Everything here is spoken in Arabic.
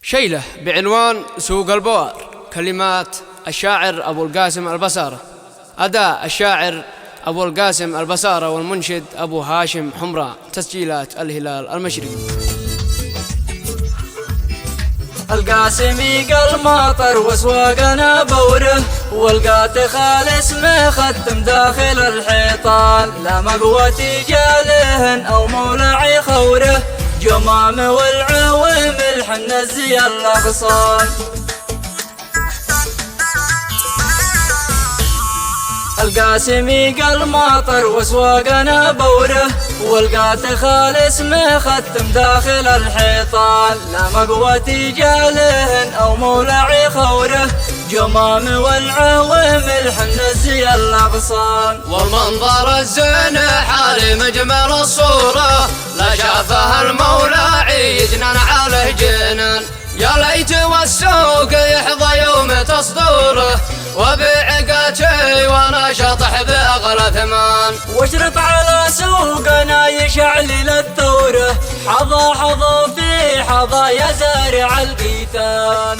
شيلة بعنوان سوق البوار. كلمات الشاعر أبو القاسم البصارة. أداء الشاعر أبو القاسم البصارة والمنشد أبو هاشم حمراء. تسجيلات الهلال المشرقي. القاسمي قال ماطر واسواقنا بوره، والقات خالص ما ختم داخل الحيطان، لا مقوة جالهن او مولع خوره، جمام والعوامل حن زي الاغصان. القاسمي قال ماطر واسواقنا بوره، والقات خالص ما ختم داخل الحيطان، لا مقوة جالهن او مولع خوره، جمام والعوامل حن زي الاغصان. والمنظر الزين حالي مجمل الصورة، لا شافها المولى يجنن عليه جنن، يا ليت والسوق يحظى يوم تصدوره، وبعقاتي وانا شطح باغلى ثمان، واشرف على سوقنا يشعل الثوره، حظى حظى في حظى يا زارع القيتان.